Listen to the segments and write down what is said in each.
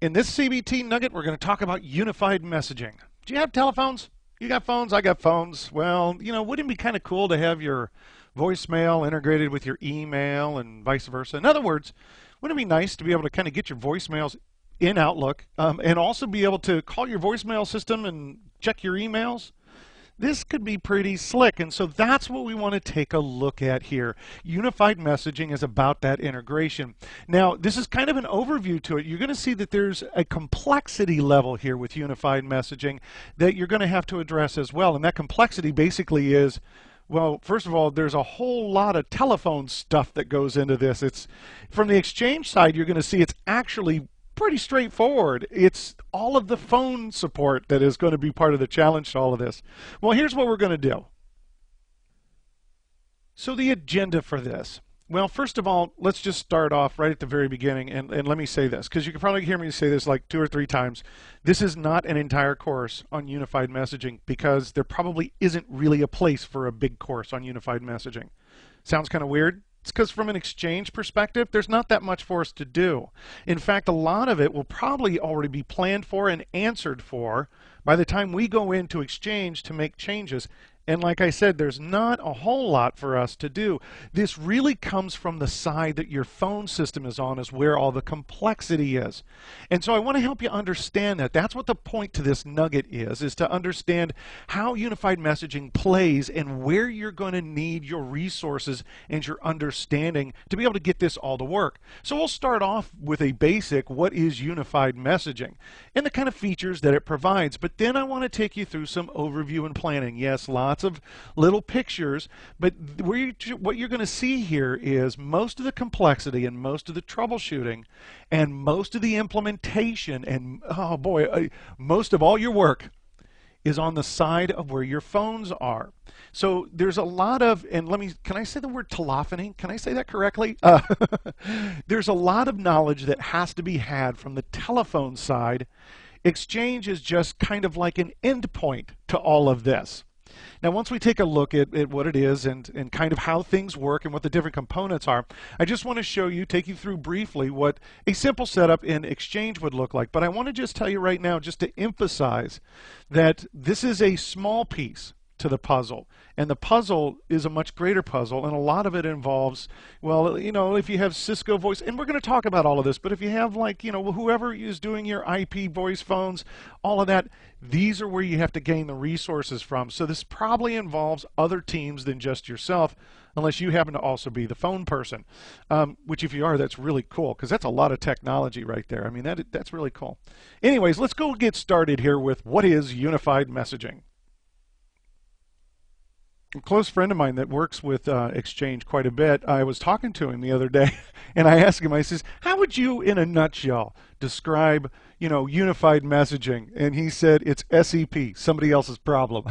In this CBT Nugget, we're going to talk about unified messaging. Do you have telephones? You got phones? I got phones. Well, wouldn't it be kind of cool to have your voicemail integrated with your email and vice versa? In other words, wouldn't it be nice to be able to kind of get your voicemails in Outlook and also be able to call your voicemail system and check your emails? This could be pretty slick, and so that's what we want to take a look at here. Unified messaging is about that integration. Now, this is kind of an overview to it. You're going to see that there's a complexity level here with unified messaging that you're going to have to address as well, and that complexity basically is, well, first of all, there's a whole lot of telephone stuff that goes into this. It's from the Exchange side, you're going to see it's actually pretty straightforward. It's all of the phone support that is going to be part of the challenge to all of this. Well, here's what we're going to do. So the agenda for this. Well, first of all, let's just start off right at the very beginning, and let me say this, because you can probably hear me say this like 2 or 3 times. This is not an entire course on unified messaging, because there probably isn't really a place for a big course on unified messaging. Sounds kind of weird? It's because from an Exchange perspective, there's not that much for us to do. In fact, a lot of it will probably already be planned for and answered for by the time we go into Exchange to make changes. And like I said, there's not a whole lot for us to do. This really comes from the side that your phone system is on, is where all the complexity is. And so I want to help you understand that. That's what the point to this nugget is to understand how unified messaging plays and where you're going to need your resources and your understanding to be able to get this all to work. So we'll start off with a basic, what is unified messaging, and the kind of features that it provides. But then I want to take you through some overview and planning. Yes, lots of little pictures, but what you're going to see here is most of the complexity and most of the troubleshooting and most of the implementation and, oh boy, most of all your work is on the side of where your phones are. So there's a lot of, and can I say the word telephony? Can I say that correctly? There's a lot of knowledge that has to be had from the telephone side. Exchange is just kind of like an endpoint to all of this. Now, once we take a look at what it is and kind of how things work and what the different components are, I just want to take you through briefly what a simple setup in Exchange would look like. But I want to just tell you right now, just to emphasize that this is a small piece to the puzzle, and the puzzle is a much greater puzzle, and a lot of it involves, well, if you have Cisco voice, and we're going to talk about all of this, but if you have, like, whoever is doing your IP voice phones, all of that, these are where you have to gain the resources from. So this probably involves other teams than just yourself, unless you happen to also be the phone person, which if you are, that's really cool, because that's a lot of technology right there. I mean, that's really cool. Anyways, let's go get started here with what is unified messaging. A close friend of mine that works with Exchange quite a bit, I was talking to him the other day, and I asked him, I says, how would you, in a nutshell, describe, unified messaging? And he said, it's SEP, somebody else's problem.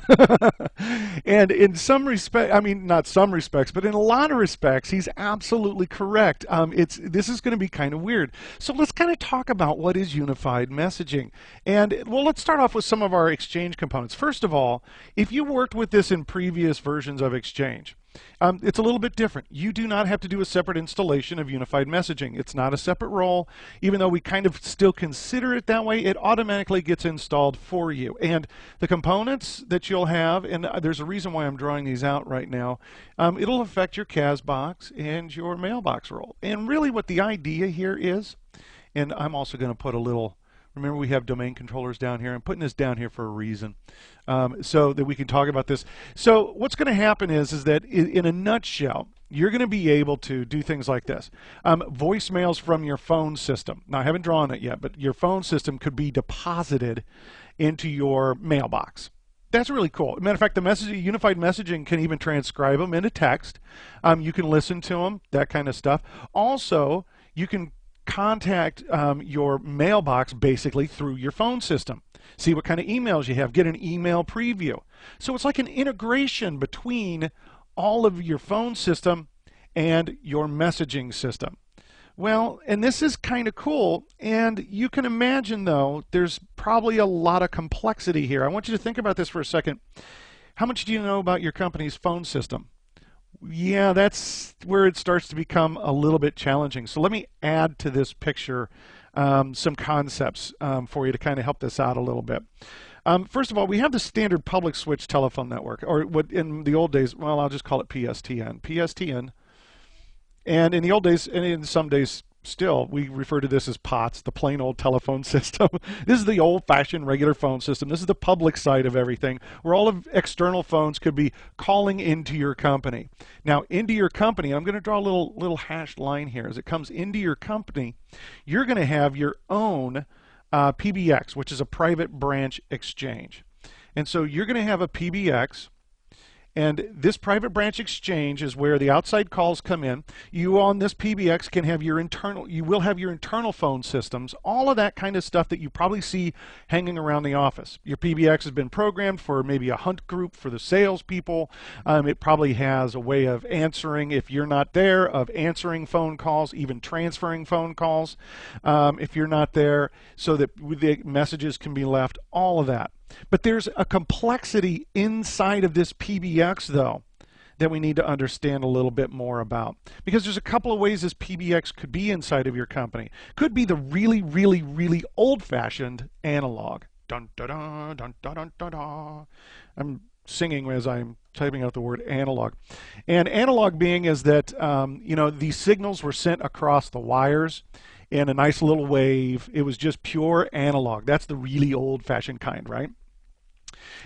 And in some respect, I mean, not some respects, but in a lot of respects, he's absolutely correct. This is going to be kind of weird. So let's kind of talk about what is unified messaging. And, well, let's start off with some of our Exchange components. First of all, if you worked with this in previous versions of Exchange, it's a little bit different. You do not have to do a separate installation of unified messaging. It's not a separate role. Even though we kind of still consider it that way, it automatically gets installed for you. And the components that you'll have, and there's a reason why I'm drawing these out right now, it'll affect your CASBox and your mailbox role. And really what the idea here is, and I'm also going to put a little, remember we have domain controllers down here. I'm putting this down here for a reason, so that we can talk about this. So what's going to happen is that in a nutshell, you're going to be able to do things like this. Voicemails from your phone system. Now, I haven't drawn it yet, but your phone system could be deposited into your mailbox. That's really cool. Matter of fact, the unified messaging can even transcribe them into text. You can listen to them, that kind of stuff. Also, you can contact your mailbox basically through your phone system. See what kind of emails you have, get an email preview. So it's like an integration between all of your phone system and your messaging system. Well, and this is kind of cool, and you can imagine, though, there's probably a lot of complexity here. I want you to think about this for a second. How much do you know about your company's phone system? Yeah, that's where it starts to become a little bit challenging. So let me add to this picture some concepts for you to kind of help this out a little bit. First of all, we have the standard public switch telephone network, or what in the old days, well, I'll just call it PSTN. PSTN. And in the old days, and in some days still, we refer to this as POTS, the plain old telephone system. This is the old-fashioned regular phone system. This is the public side of everything, where all of external phones could be calling into your company. Now, into your company, I'm going to draw a little hashed line here. As it comes into your company, you're going to have your own PBX, which is a private branch exchange. And so you're going to have a PBX. And this private branch exchange is where the outside calls come in. You on this PBX can have your internal, you will have your internal phone systems, all of that kind of stuff that you probably see hanging around the office. Your PBX has been programmed for maybe a hunt group for the salespeople. It probably has a way of answering if you're not there, of answering phone calls, even transferring phone calls if you're not there, so that the messages can be left, all of that. But there's a complexity inside of this PBX, though, that we need to understand a little bit more about. Because there's a couple of ways this PBX could be inside of your company. Could be the really, really, really old-fashioned analog. Dun, da, da, dun, da, dun, da, da. I'm singing as I'm typing out the word analog. And analog being is that, these signals were sent across the wires in a nice little wave. It was just pure analog. That's the really old-fashioned kind, right?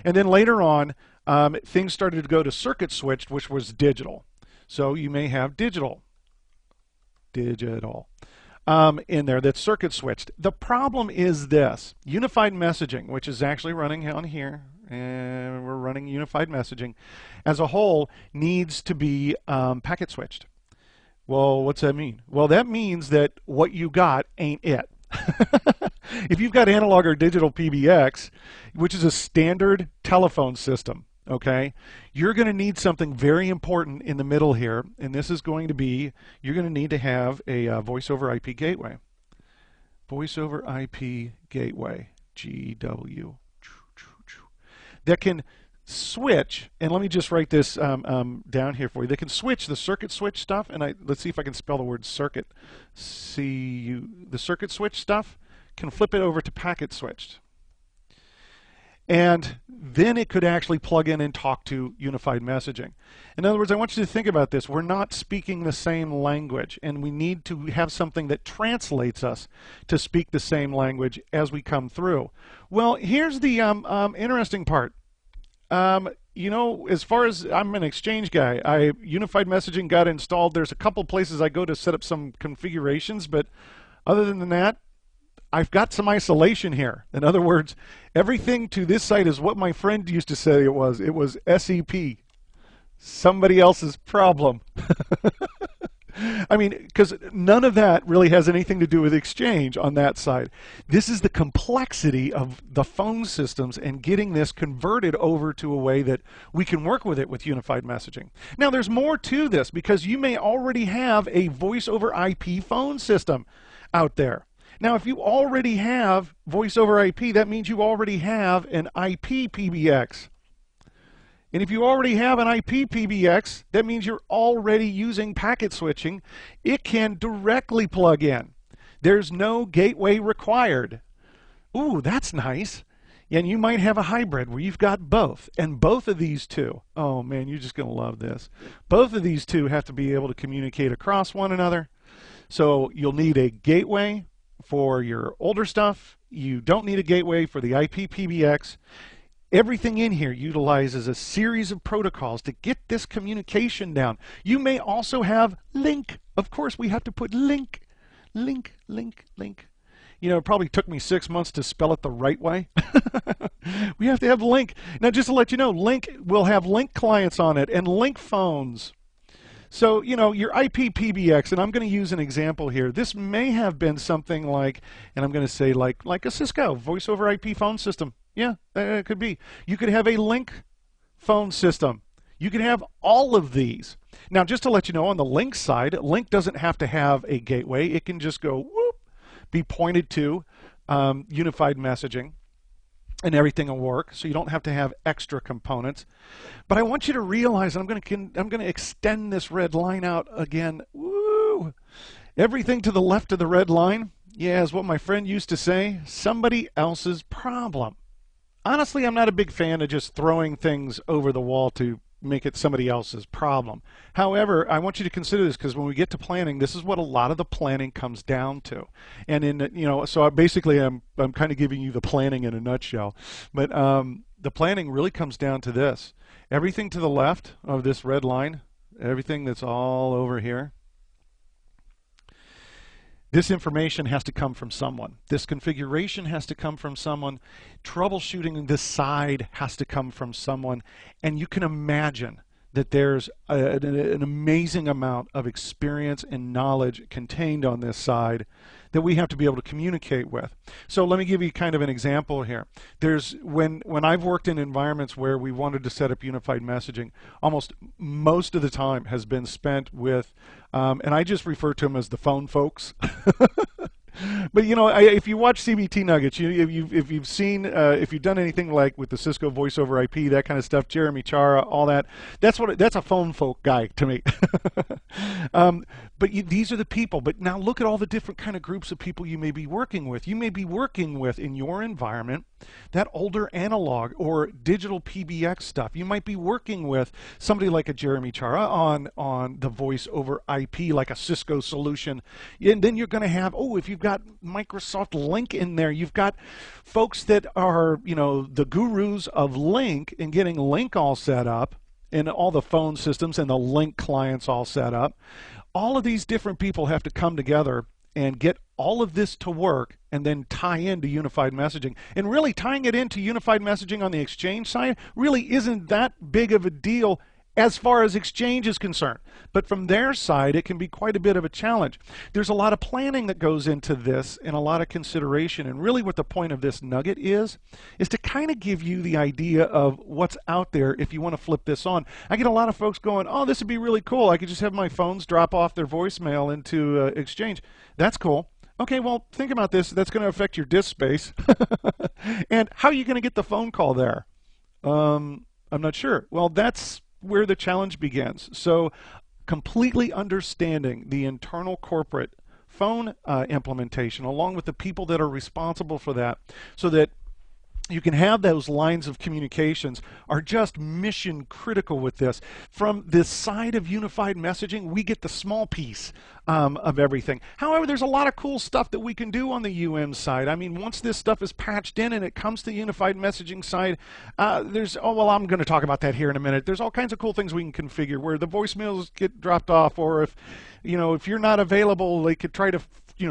And then later on, things started to go to circuit switched, which was digital. So you may have digital in there that's circuit switched. The problem is this: unified messaging, which is actually running on here, and we're running unified messaging, as a whole needs to be packet switched. Well, what's that mean? Well, that means that what you got ain't it. If you've got analog or digital PBX, which is a standard telephone system, okay, you're going to need something very important in the middle here, and this is going to be, you're going to need to have a voice over IP gateway. Voice over IP gateway, GW, that can switch, and let me just write this down here for you. They can switch the circuit switch stuff, and let's see if I can spell the word circuit. The circuit switch stuff can flip it over to packet switched. And then it could actually plug in and talk to unified messaging. In other words, I want you to think about this. We're not speaking the same language, and we need to have something that translates us to speak the same language as we come through. Well, here's the interesting part. As far as I'm an Exchange guy, unified messaging got installed. There's a couple places I go to set up some configurations, but other than that, I've got some isolation here. In other words, everything to this site is what my friend used to say it was. It was SEP, somebody else's problem. I mean, because none of that really has anything to do with Exchange on that side. This is the complexity of the phone systems and getting this converted over to a way that we can work with it with unified messaging. Now, there's more to this, because you may already have a voice over IP phone system out there. Now, if you already have voice over IP, that means you already have an IP PBX. And if you already have an IP PBX, that means you're already using packet switching. It can directly plug in. There's no gateway required. Ooh, that's nice. And you might have a hybrid where you've got both. And both of these two, oh man, you're just going to love this. Both of these two have to be able to communicate across one another. So you'll need a gateway for your older stuff. You don't need a gateway for the IP PBX. Everything in here utilizes a series of protocols to get this communication down. You may also have link. Of course, we have to put link. It probably took me 6 months to spell it the right way. We have to have link. Now, just to let you know, link will have link clients on it and link phones. So, your IP PBX, and I'm going to use an example here. This may have been something like, and I'm going to say like a Cisco voice over IP phone system. Yeah, it could be. You could have a link phone system. You can have all of these. Now, just to let you know, on the link side, link doesn't have to have a gateway. It can just go whoop, be pointed to unified messaging. and everything will work, so you don't have to have extra components. But I want you to realize, and I'm going to extend this red line out again. Woo! Everything to the left of the red line, yeah, is what my friend used to say, somebody else's problem. Honestly, I'm not a big fan of just throwing things over the wall to make it somebody else's problem. However, I want you to consider this, because when we get to planning, this is what a lot of the planning comes down to. And so basically I'm kind of giving you the planning in a nutshell. But the planning really comes down to this. Everything to the left of this red line, everything that's all over here, this information has to come from someone. This configuration has to come from someone. Troubleshooting this side has to come from someone. And you can imagine that there's an amazing amount of experience and knowledge contained on this side that we have to be able to communicate with. So let me give you kind of an example here. There's when I've worked in environments where we wanted to set up unified messaging, almost most of the time has been spent with, and I just refer to them as the phone folks. But if you watch CBT Nuggets, if you've seen, if you've done anything like with the Cisco Voice over IP, that kind of stuff, Jeremy Chara, all that, that's a phone folk guy to me. But these are the people. But now look at all the different kind of groups of people you may be working with. You may be working with in your environment that older analog or digital PBX stuff. You might be working with somebody like a Jeremy Chara on the voice over IP, like a Cisco solution. And then you're going to have, if you've got Microsoft Lync in there, you've got folks that are, the gurus of Lync and getting Lync all set up and all the phone systems and the Lync clients all set up. All of these different people have to come together and get all of this to work and then tie into unified messaging. And really tying it into unified messaging on the Exchange side really isn't that big of a deal as far as Exchange is concerned. But from their side, it can be quite a bit of a challenge. There's a lot of planning that goes into this and a lot of consideration. And really what the point of this nugget is to kind of give you the idea of what's out there if you want to flip this on. I get a lot of folks going, this would be really cool. I could just have my phones drop off their voicemail into Exchange. That's cool. Okay, well, think about this. That's going to affect your disk space. And how are you going to get the phone call there? I'm not sure. Well, that's where the challenge begins. So completely understanding the internal corporate phone implementation along with the people that are responsible for that, so that you can have those lines of communications are just mission critical with this. From this side of unified messaging, we get the small piece of everything. However, there's a lot of cool stuff that we can do on the UM side. I mean, once this stuff is patched in and it comes to the unified messaging side, I'm going to talk about that here in a minute. There's all kinds of cool things we can configure where the voicemails get dropped off, or if you're not available, they could try to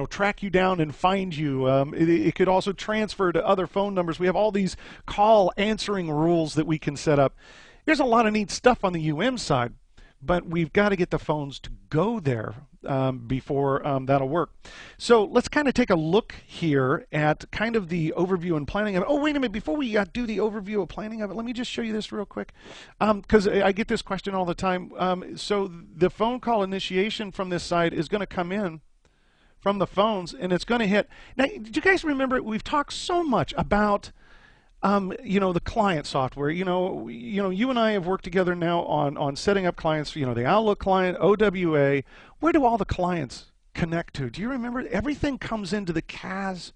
track you down and find you. It could also transfer to other phone numbers. We have all these call answering rules that we can set up. There's a lot of neat stuff on the UM side, but we've got to get the phones to go there before that'll work. So let's kind of take a look here at kind of the overview and planning of it. Oh, wait a minute. Before we do the overview of planning of it, let me just show you this real quick, because I get this question all the time. So the phone call initiation from this side is going to come in from the phones, and it's going to hit. Now, do you guys remember we've talked so much about the client software? You and I have worked together now on setting up clients. The Outlook client, OWA. Where do all the clients connect to? Do you remember? Everything comes into the CAS,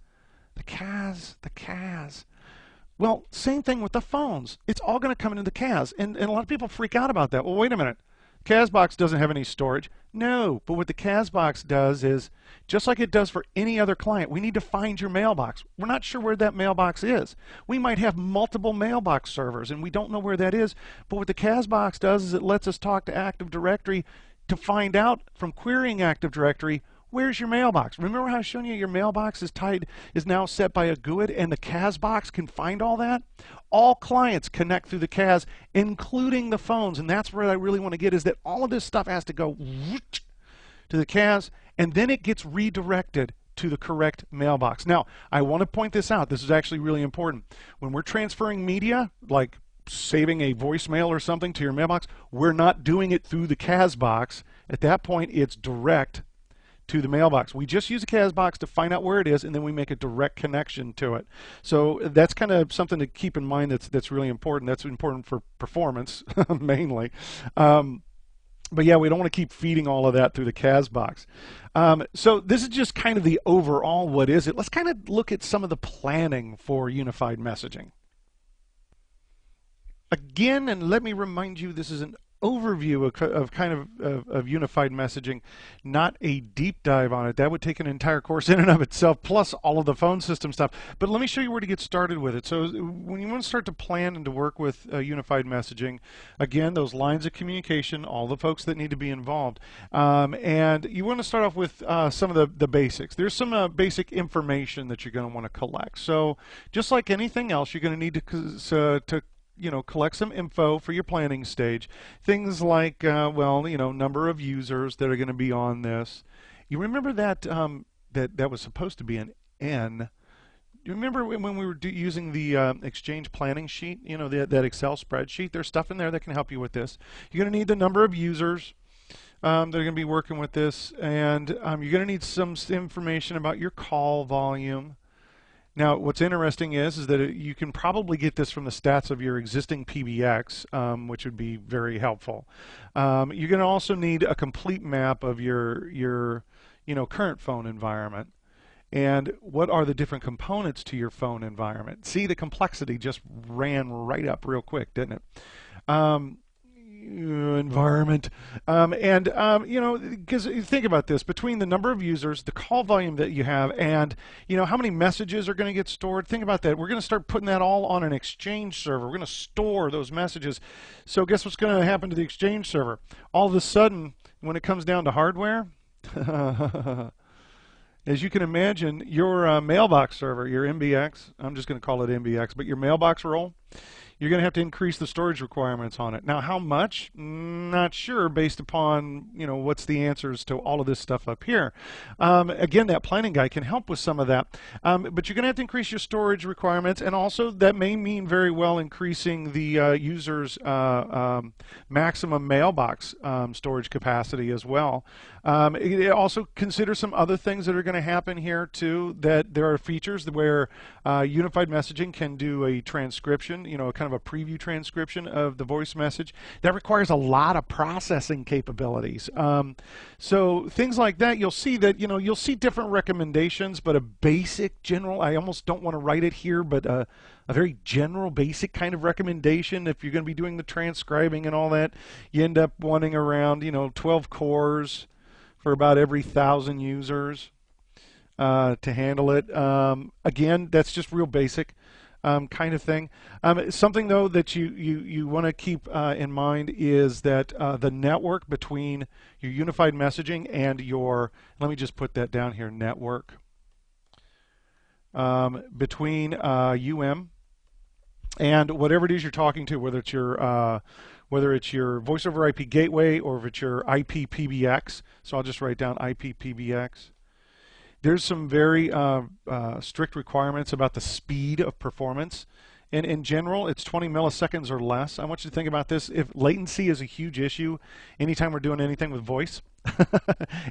the CAS. Well, same thing with the phones. It's all going to come into the CAS, and a lot of people freak out about that. Well, wait a minute. CASBox doesn't have any storage. No, but what the CASBox does is, just like it does for any other client, we need to find your mailbox. We're not sure where that mailbox is. We might have multiple mailbox servers and we don't know where that is, but what the CASBox does is it lets us talk to Active Directory to find out from querying Active Directory, where's your mailbox? Remember how I was showing you your mailbox is now set by a GUID, and the CASBox can find all that? All clients connect through the CAS, including the phones, and that's where I really want to get, is that all of this stuff has to go to the CAS, and then it gets redirected to the correct mailbox. Now, I want to point this out. This is actually really important. When we're transferring media, like saving a voicemail or something to your mailbox, we're not doing it through the CASBox. At that point, it's direct to the mailbox. We just use a CASBox to find out where it is, and then we make a direct connection to it. So that's kind of something to keep in mind. That's really important. That's important for performance mainly. But yeah, we don't want to keep feeding all of that through the CASBox. So this is just kind of the overall what is it. Let's kind of look at some of the planning for unified messaging. Again, and let me remind you, this is an overview of unified messaging, not a deep dive on it. That would take an entire course in and of itself, plus all of the phone system stuff. But let me show you where to get started with it. So when you want to start to plan and to work with unified messaging, again, those lines of communication, all the folks that need to be involved, and you want to start off with some of the basics. There's some basic information that you're going to want to collect. So just like anything else, you're going to need to collect some info for your planning stage. Things like, number of users that are going to be on this. You remember that that was supposed to be an N. You remember when we were using the Exchange planning sheet, that Excel spreadsheet? There's stuff in there that can help you with this. You're going to need the number of users that are going to be working with this, and you're going to need some information about your call volume. Now, what's interesting is that you can probably get this from the stats of your existing PBX, which would be very helpful. You're going to also need a complete map of your current phone environment. And what are the different components to your phone environment? See, the complexity just ran right up real quick, didn't it? Environment, because think about this, between the number of users, the call volume that you have, and how many messages are going to get stored. Think about that. We're going to start putting that all on an Exchange server. We're going to store those messages. So guess what's going to happen to the Exchange server? All of a sudden, when it comes down to hardware, as you can imagine, your mailbox server, your MBX, I'm just going to call it MBX, but your mailbox role, you're going to have to increase the storage requirements on it. Now, how much? Not sure, based upon what's the answers to all of this stuff up here. Again, that planning guide can help with some of that. But you're going to have to increase your storage requirements, and also that may mean very well increasing the user's maximum mailbox storage capacity as well. Also consider some other things that are going to happen here too. That there are features where unified messaging can do a transcription, kind of a preview transcription of the voice message. That requires a lot of processing capabilities. So things like that, you'll see that you'll see different recommendations, but a basic general, I almost don't want to write it here, but a very general basic kind of recommendation. If you're going to be doing the transcribing and all that, you end up wanting around 12 cores for about every 1,000 users to handle it. Again, that's just real basic kind of thing. Something though that you want to keep in mind is that the network between your unified messaging and your, let me just put that down here, network between and whatever it is you're talking to, whether it's your voice over IP gateway or if it's your IP PBX. So I'll just write down IP PBX. There's some very strict requirements about the speed of performance. And in general, it's 20 milliseconds or less. I want you to think about this. If latency is a huge issue, anytime we're doing anything with voice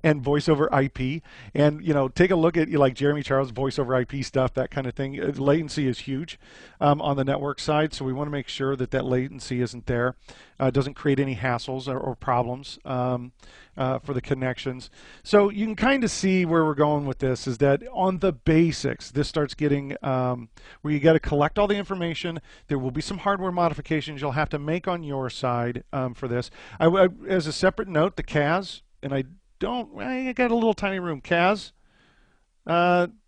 and voice over IP, and take a look at like Jeremy Charles voice over IP stuff, that kind of thing. Latency is huge on the network side, so we want to make sure that that latency isn't there. It doesn't create any hassles or problems for the connections. So you can kind of see where we're going with this, is that on the basics, this starts getting where you got to collect all the information. There will be some hardware modifications you'll have to make on your side for this. As a separate note, the CAS, and I got a little tiny room. CAS,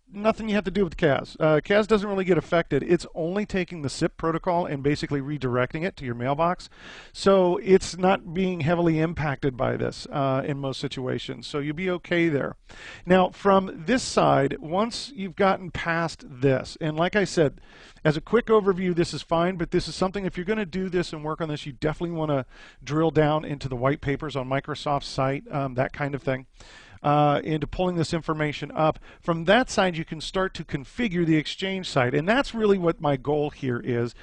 nothing you have to do with CAS. CAS doesn't really get affected. It's only taking the SIP protocol and basically redirecting it to your mailbox. So it's not being heavily impacted by this in most situations. So you'll be okay there. Now, from this side, once you've gotten past this, and like I said, as a quick overview, this is fine, but this is something, if you're going to do this and work on this, you definitely want to drill down into the white papers on Microsoft's site, that kind of thing. into pulling this information up. From that side, you can start to configure the Exchange side, and that's really what my goal here is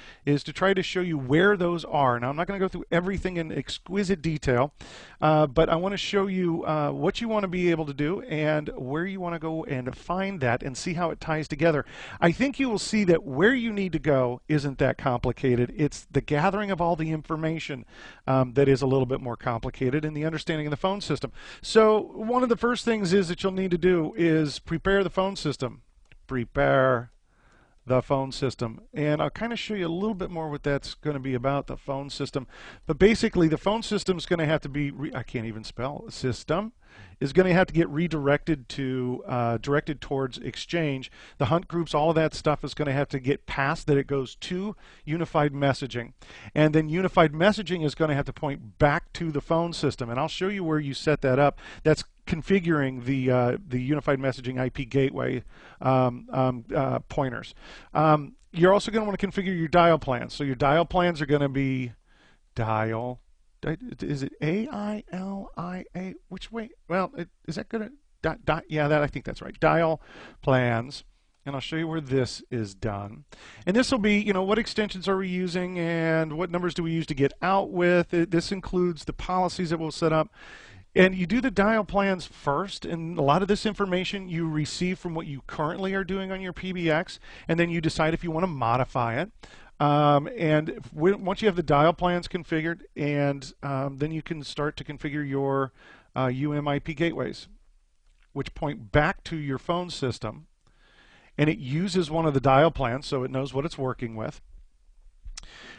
to try to show you where those are. Now, I'm not going to go through everything in exquisite detail, but I want to show you what you want to be able to do and where you want to go and find that and see how it ties together. I think you will see that where you need to go isn't that complicated. It's the gathering of all the information that is a little bit more complicated, and the understanding of the phone system. So one of the first things is that you'll need to do is prepare the phone system. Prepare the phone system. And I'll kind of show you a little bit more what that's going to be about, the phone system. But basically, the phone system is going to have to be, I can't even spell, system, is going to have to get redirected to, directed towards Exchange. The hunt groups, all of that stuff is going to have to get past that. It goes to unified messaging. And then unified messaging is going to have to point back to the phone system. And I'll show you where you set that up. That's configuring the unified messaging IP gateway pointers. You're also going to want to configure your dial plans. So your dial plans are going to be dial. Is it A-I-L-I-A? Which way? Well, is that good? Yeah, I think that's right. Dial plans. And I'll show you where this is done. And this will be, you know, what extensions are we using and what numbers do we use to get out with. This includes the policies that we'll set up. And you do the dial plans first, and a lot of this information you receive from what you currently are doing on your PBX, and then you decide if you want to modify it. Once you have the dial plans configured, and then you can start to configure your UMIP gateways, which point back to your phone system, and it uses one of the dial plans, so it knows what it's working with.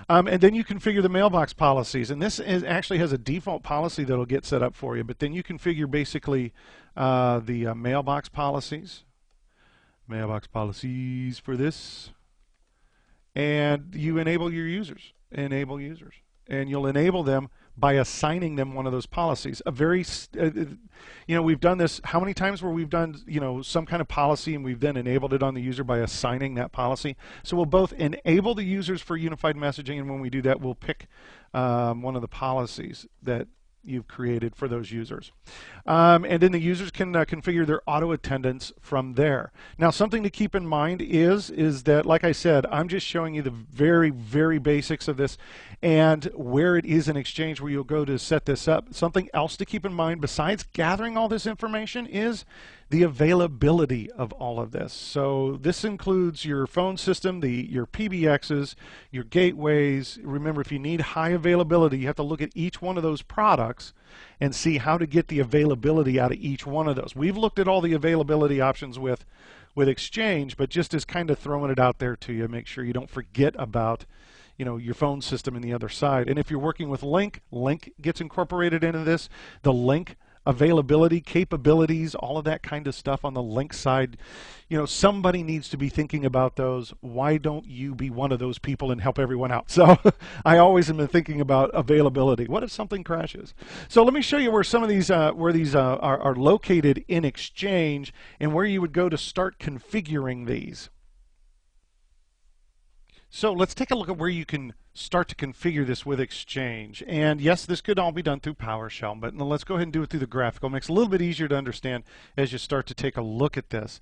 And then you configure the mailbox policies, and this actually has a default policy that will get set up for you, but then you configure basically the mailbox policies for this, and you enable your users, and you'll enable them by assigning them one of those policies. A very, we've done this, how many times where we've done, some kind of policy and we've then enabled it on the user by assigning that policy. So we'll both enable the users for unified messaging, and when we do that, we'll pick one of the policies that you've created for those users. And then the users can configure their auto attendance from there. Now, something to keep in mind is that, like I said, I'm just showing you the very, very basics of this and where it is in Exchange where you'll go to set this up. Something else to keep in mind besides gathering all this information is the availability of all of this. So this includes your phone system, your PBXs, your gateways. Remember, if you need high availability, you have to look at each one of those products and see how to get the availability out of each one of those. We've looked at all the availability options with Exchange, but just as kind of throwing it out there to you, make sure you don't forget about your phone system and the other side. And if you're working with Lync gets incorporated into this. The Lync availability, capabilities, all of that kind of stuff on the Lync side. Somebody needs to be thinking about those. Why don't you be one of those people and help everyone out? So I always have been thinking about availability. What if something crashes? So let me show you where some of these are located in Exchange and where you would go to start configuring these. So let's take a look at where you can start to configure this with Exchange. And yes, this could all be done through PowerShell, but let's go ahead and do it through the graphical. It makes it a little bit easier to understand as you start to take a look at this.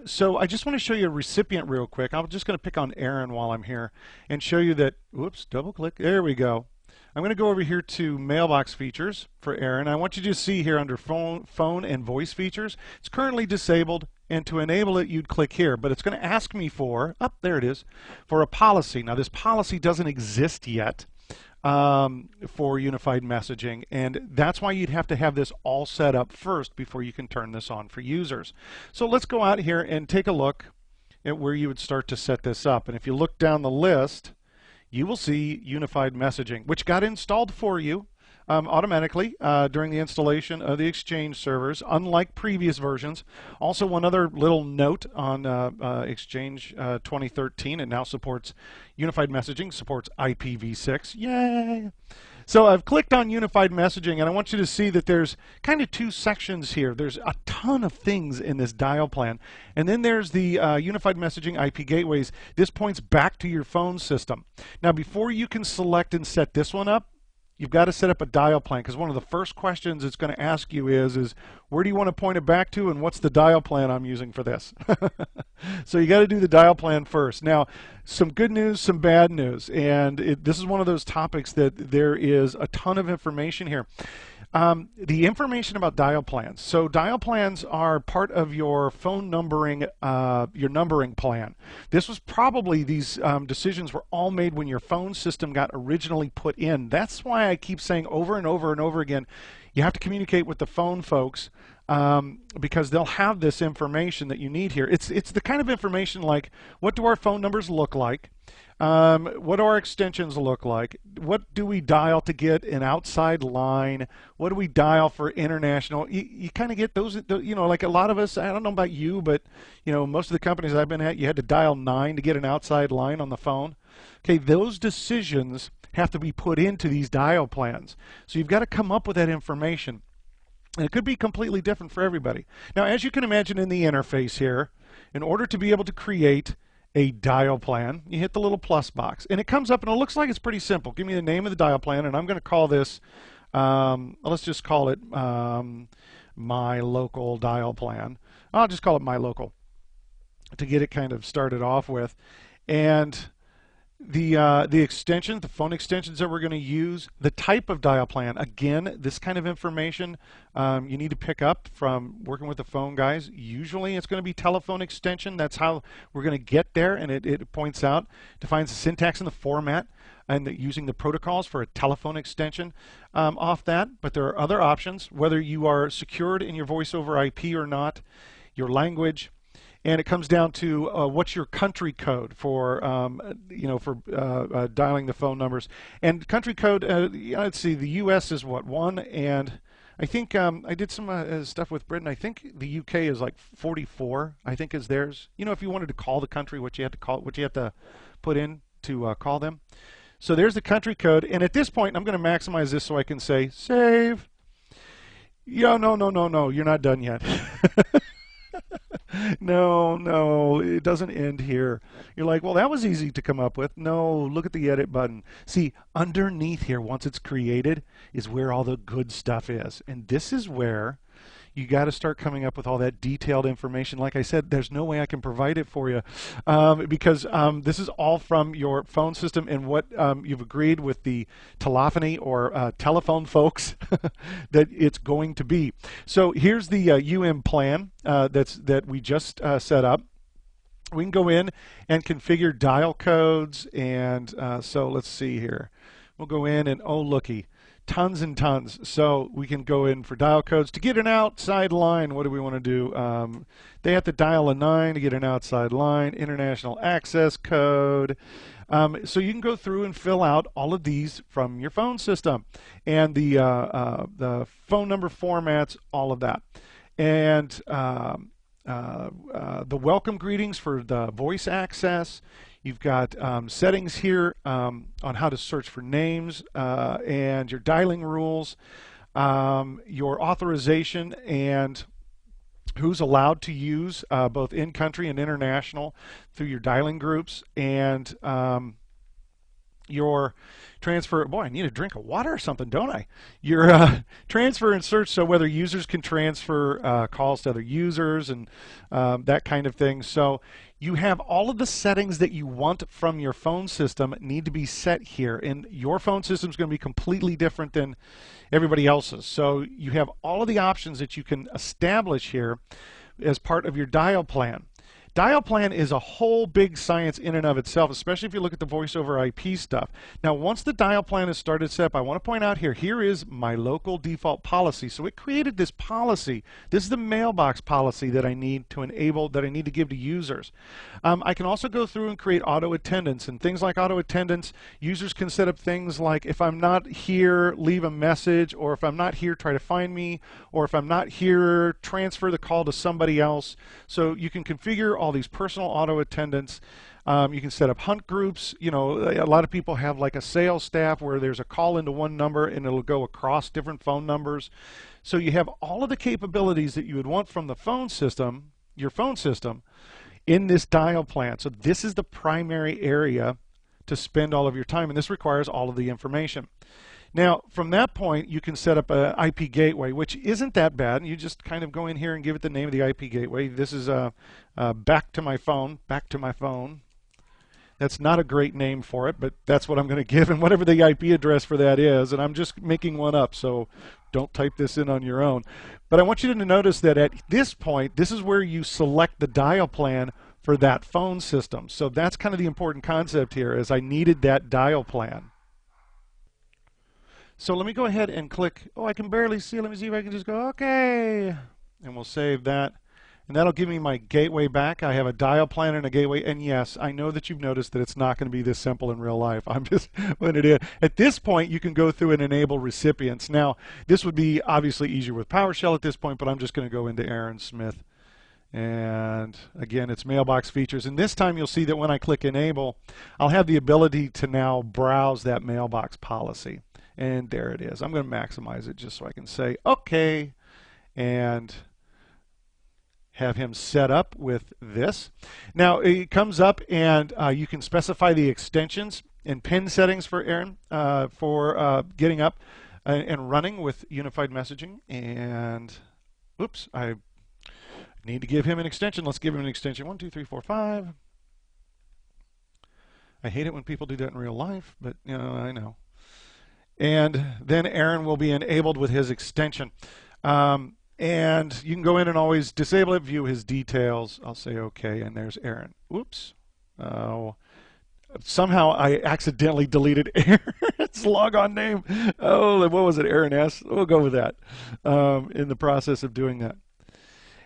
So I just want to show you a recipient real quick. I'm just going to pick on Aaron while I'm here and show you that, whoops, double click, there we go. I'm going to go over here to mailbox features for Aaron. I want you to see here under phone and voice features, it's currently disabled, and to enable it, you'd click here. But it's going to ask me for, there it is, for a policy. Now, this policy doesn't exist yet for unified messaging, and that's why you'd have to have this all set up first before you can turn this on for users. So let's go out here and take a look at where you would start to set this up. And if you look down the list, you will see unified messaging, which got installed for you automatically during the installation of the Exchange servers, unlike previous versions. Also, one other little note on Exchange 2013, it now supports unified messaging, supports IPv6. Yay! So I've clicked on unified messaging, and I want you to see that there's kind of two sections here. There's a ton of things in this dial plan. And then there's the unified messaging IP gateways. This points back to your phone system. Now, before you can select and set this one up, you've got to set up a dial plan, because one of the first questions it's going to ask you is where do you want to point it back to, and what's the dial plan I'm using for this? So you got to do the dial plan first. Now, some good news, some bad news, and this is one of those topics that there is a ton of information here. The information about dial plans. So dial plans are part of your phone numbering, your numbering plan. This was probably, these decisions were all made when your phone system got originally put in. That's why I keep saying over and over and over again, you have to communicate with the phone folks, because they'll have this information that you need here. It's the kind of information like, what do our phone numbers look like? What do our extensions look like? What do we dial to get an outside line? What do we dial for international? You kind of get those, you know, like a lot of us, I don't know about you, but, you know, most of the companies I've been at, you had to dial 9 to get an outside line on the phone. Okay, those decisions have to be put into these dial plans. So you've got to come up with that information. And it could be completely different for everybody. Now, as you can imagine in the interface here, in order to be able to create a dial plan, you hit the little plus box, and it comes up, and it looks like it's pretty simple. Give me the name of the dial plan, and I'm going to call this, let's just call it My Local Dial Plan. I'll just call it My Local to get it kind of started off with. And the extension, the phone extensions that we're going to use, the type of dial plan. Again, this kind of information you need to pick up from working with the phone guys. Usually it's going to be telephone extension. That's how we're going to get there, and it points out, defines the syntax and the format, and using the protocols for a telephone extension off that. But there are other options, whether you are secured in your voice over IP or not, your language. And it comes down to what's your country code for, you know, for dialing the phone numbers. And country code, let's see, the U.S. is what, 1, and I think I did some stuff with Britain. I think the UK is like 44. I think is theirs. You know, if you wanted to call the country, what you had to call, what you have to put in to call them. So there's the country code. And at this point, I'm going to maximize this so I can say save. Yeah, no, you're not done yet. No, it doesn't end here. You're like, well, that was easy to come up with. No, look at the edit button. See, underneath here, once it's created, is where all the good stuff is. And this is where you got to start coming up with all that detailed information. Like I said, there's no way I can provide it for you because this is all from your phone system and what you've agreed with the telephony or telephone folks that it's going to be. So here's the plan that we just set up. We can go in and configure dial codes, and so let's see here. We'll go in and oh looky, tons and tons. So we can go in for dial codes to get an outside line. What do we want to do? They have to dial a 9 to get an outside line. International access code. So you can go through and fill out all of these from your phone system, and the phone number formats, all of that, and the welcome greetings for the voice access. You've got settings here on how to search for names and your dialing rules, your authorization and who's allowed to use both in-country and international through your dialing groups, and your transfer. Boy, I need a drink of water or something, don't I? Your transfer and search, so whether users can transfer calls to other users and that kind of thing. So you have all of the settings that you want from your phone system need to be set here, and your phone system is going to be completely different than everybody else's. So you have all of the options that you can establish here as part of your dial plan. Dial plan is a whole big science in and of itself, especially if you look at the voice over IP stuff. Now, once the dial plan is started set up, I want to point out here is my local default policy. So it created this policy. This is the mailbox policy that I need to enable, that I need to give to users. I can also go through and create auto attendance, and things like auto attendance, users can set up things like if I'm not here, leave a message, or if I'm not here, try to find me, or if I'm not here, transfer the call to somebody else. So you can configure all these personal auto attendants. You can set up hunt groups. You know, a lot of people have like a sales staff where there's a call into one number and it'll go across different phone numbers. So you have all of the capabilities that you would want from the phone system, your phone system, in this dial plan. So this is the primary area to spend all of your time, and this requires all of the information. Now, from that point, you can set up an IP gateway, which isn't that bad. You just kind of go in here and give it the name of the IP gateway. This is back to my phone. That's not a great name for it, but that's what I'm going to give, and whatever the IP address for that is, and I'm just making one up, so don't type this in on your own. But I want you to notice that at this point, this is where you select the dial plan for that phone system. So that's kind of the important concept here, is I needed that dial plan. So let me go ahead and click, oh, I can barely see, let me see if I can just go, okay, and we'll save that. And that'll give me my gateway back. I have a dial plan and a gateway, and yes, I know that you've noticed that it's not going to be this simple in real life. I'm just putting it in. At this point, you can go through and enable recipients. Now, this would be obviously easier with PowerShell at this point, but I'm just going to go into Aaron Smith. And again, it's mailbox features. And this time you'll see that when I click enable, I'll have the ability to now browse that mailbox policy. And there it is. I'm going to maximize it just so I can say, okay, and have him set up with this. Now it comes up and you can specify the extensions and pin settings for Aaron for getting up and running with unified messaging. And oops, I need to give him an extension. Let's give him an extension. 1, 2, 3, 4, 5. I hate it when people do that in real life, but you know, I know. And then Aaron will be enabled with his extension. And you can go in and always disable it, view his details. I'll say okay, and there's Aaron. Oops. Somehow I accidentally deleted Aaron's logon name. Oh, what was it, Aaron S? We'll go with that in the process of doing that.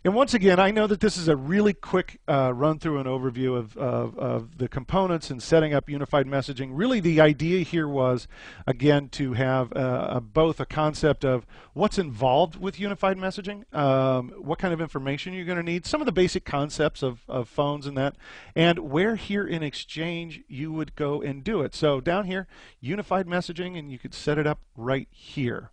And once again, I know that this is a really quick run through and overview of the components and setting up unified messaging. Really, the idea here was, again, to have both a concept of what's involved with unified messaging, what kind of information you're going to need, some of the basic concepts of phones and that, and where here in Exchange you would go and do it. So down here, unified messaging, and you could set it up right here.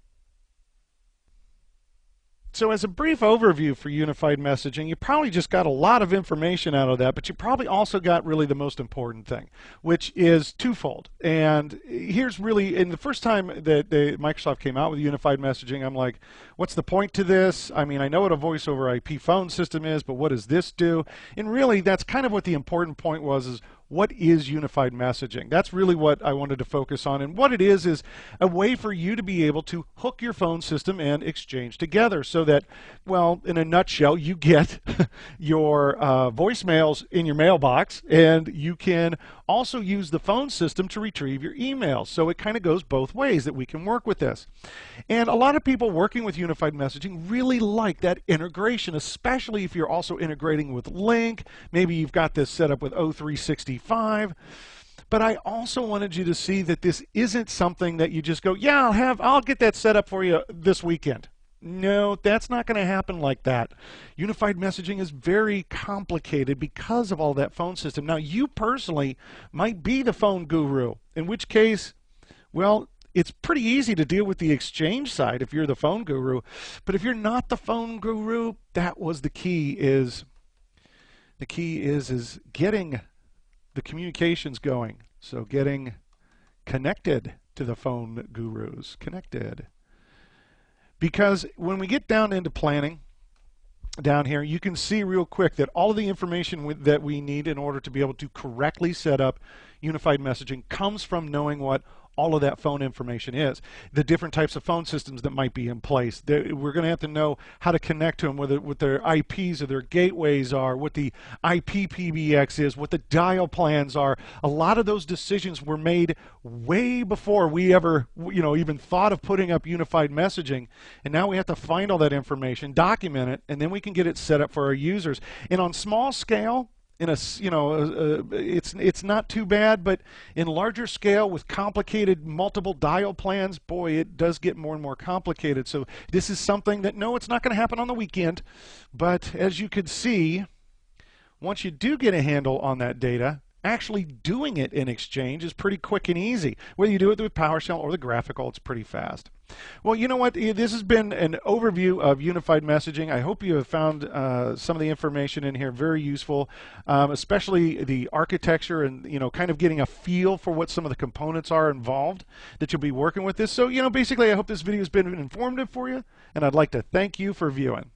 So as a brief overview for unified messaging, you probably just got a lot of information out of that, but you probably also got really the most important thing, which is twofold. And here's really, in the first time that Microsoft came out with unified messaging, I'm like, what's the point to this? I mean, I know what a voice over IP phone system is, but what does this do? And really, that's kind of what the important point was, is what is unified messaging? That's really what I wanted to focus on. And what it is a way for you to be able to hook your phone system and Exchange together so that, well, in a nutshell, you get your voicemails in your mailbox, and you can also use the phone system to retrieve your emails. So it kind of goes both ways that we can work with this. And a lot of people working with unified messaging really like that integration, especially if you're also integrating with Lync. Maybe you've got this set up with O365. But I also wanted you to see that this isn't something that you just go, yeah, I'll get that set up for you this weekend. No, that's not going to happen like that. Unified messaging is very complicated because of all that phone system. Now, you personally might be the phone guru, in which case, well, it's pretty easy to deal with the Exchange side if you're the phone guru. But if you're not the phone guru, that was the key, is getting the communications going. So getting connected to the phone gurus, connected. Because when we get down into planning, down here, you can see real quick that all of the information that we need in order to be able to correctly set up unified messaging comes from knowing what all of that phone information is. The different types of phone systems that might be in place. We're going to have to know how to connect to them, what their IPs or their gateways are, what the IP PBX is, what the dial plans are. A lot of those decisions were made way before we ever, even thought of putting up unified messaging. And now we have to find all that information, document it, and then we can get it set up for our users. And on small scale, it's not too bad, but in larger scale with complicated multiple dial plans, boy, it does get more and more complicated. So this is something that, no, it's not going to happen on the weekend, but as you could see, once you do get a handle on that data, actually doing it in Exchange is pretty quick and easy. Whether you do it with PowerShell or the graphical, it's pretty fast. Well, you know what? This has been an overview of unified messaging. I hope you have found some of the information in here very useful, especially the architecture and, kind of getting a feel for what some of the components are involved that you'll be working with this. So, basically, I hope this video has been informative for you, and I'd like to thank you for viewing.